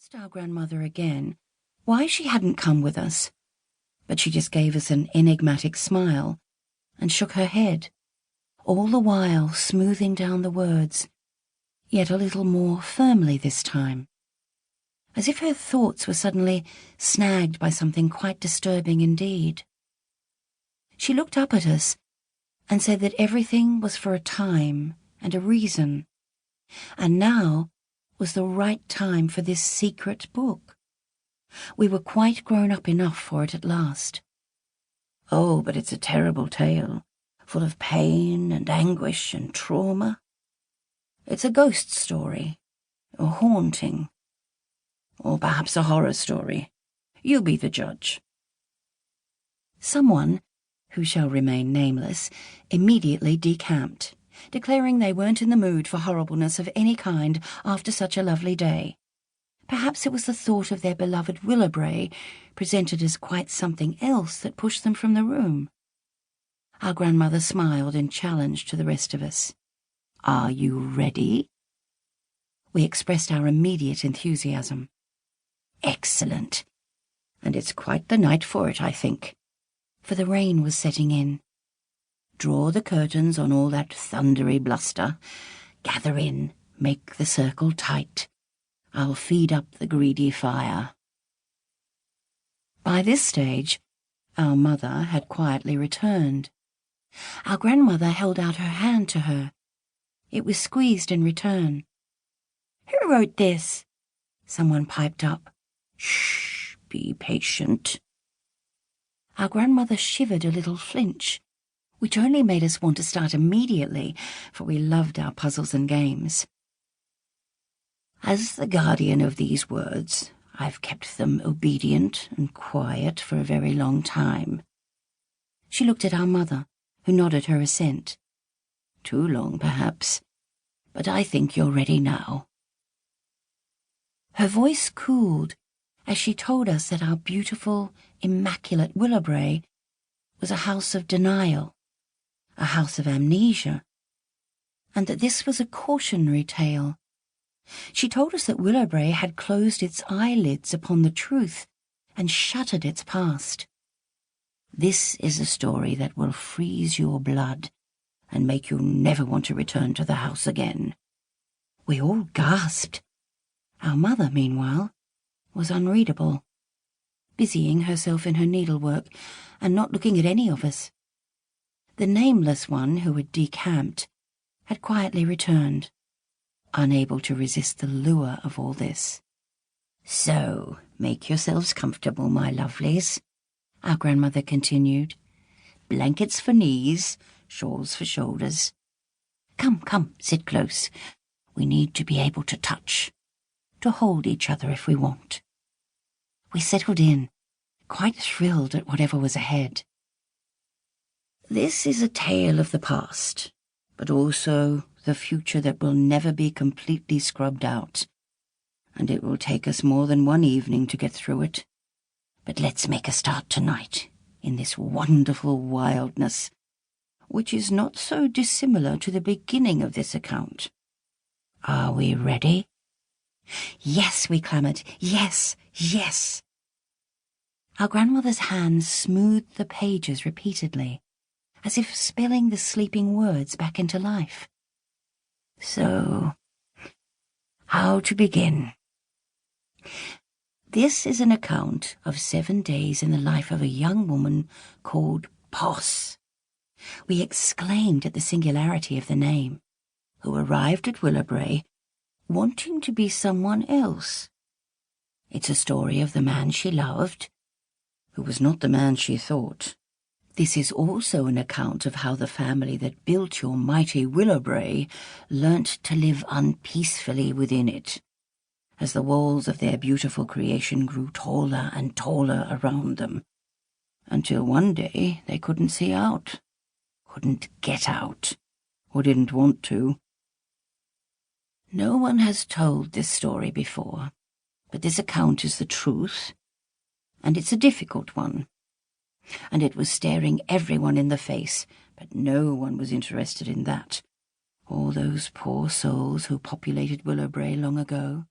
asked our grandmother again why she hadn't come with us, but she just gave us an enigmatic smile and shook her head, all the while smoothing down the words, yet a little more firmly this time, as if her thoughts were suddenly snagged by something quite disturbing indeed. She looked up at us and said that everything was for a time and a reason, and now was the right time for this secret book. We were quite grown up enough for it at last. Oh, but it's a terrible tale, full of pain and anguish and trauma. It's a ghost story, a haunting, or perhaps a horror story. You be the judge. Someone, who shall remain nameless, immediately decamped, declaring they weren't in the mood for horribleness of any kind after such a lovely day. Perhaps it was the thought of their beloved Willowbrae, presented as quite something else, that pushed them from the room. Our grandmother smiled in challenge to the rest of us. "Are you ready?" We expressed our immediate enthusiasm. "Excellent. And it's quite the night for it, I think," for the rain was setting in. "Draw the curtains on all that thundery bluster. Gather in, make the circle tight. I'll feed up the greedy fire." By this stage, our mother had quietly returned. Our grandmother held out her hand to her. It was squeezed in return. "Who wrote this?" someone piped up. "Shh, be patient." Our grandmother shivered a little flinch, which only made us want to start immediately, for we loved our puzzles and games. "As the guardian of these words, I've kept them obedient and quiet for a very long time." She looked at our mother, who nodded her assent. "Too long, perhaps, but I think you're ready now." Her voice cooled as she told us that our beautiful, immaculate Willowbrae was a house of denial, a house of amnesia, and that this was a cautionary tale. She told us that Willowbrae had closed its eyelids upon the truth and shuttered its past. "This is a story that will freeze your blood and make you never want to return to the house again." We all gasped. Our mother, meanwhile, was unreadable, busying herself in her needlework and not looking at any of us. The nameless one who had decamped had quietly returned, unable to resist the lure of all this. "So, make yourselves comfortable, my lovelies," our grandmother continued. "Blankets for knees, shawls for shoulders. Come, sit close. We need to be able to touch, to hold each other if we want." We settled in, quite thrilled at whatever was ahead. This is a tale of the past, but also the future that will never be completely scrubbed out, and it will take us more than one evening to get through it. But let's make a start tonight, in this wonderful wildness, which is not so dissimilar to the beginning of this account. Are we ready? "Yes," we clamoured. "Yes, yes." Our grandmother's hands smoothed the pages repeatedly, as if spelling the sleeping words back into life. So, how to begin? This is an account of 7 days in the life of a young woman called Poss. We exclaimed at the singularity of the name, who arrived at Willowbrae wanting to be someone else. It's a story of the man she loved, who was not the man she thought. This is also an account of how the family that built your mighty Willowbrae learnt to live unpeacefully within it, as the walls of their beautiful creation grew taller and taller around them, until one day they couldn't see out, couldn't get out, or didn't want to. No one has told this story before, but this account is the truth, and it's a difficult one. And it was staring everyone in the face, but no one was interested in that. All those poor souls who populated Willowbrae long ago.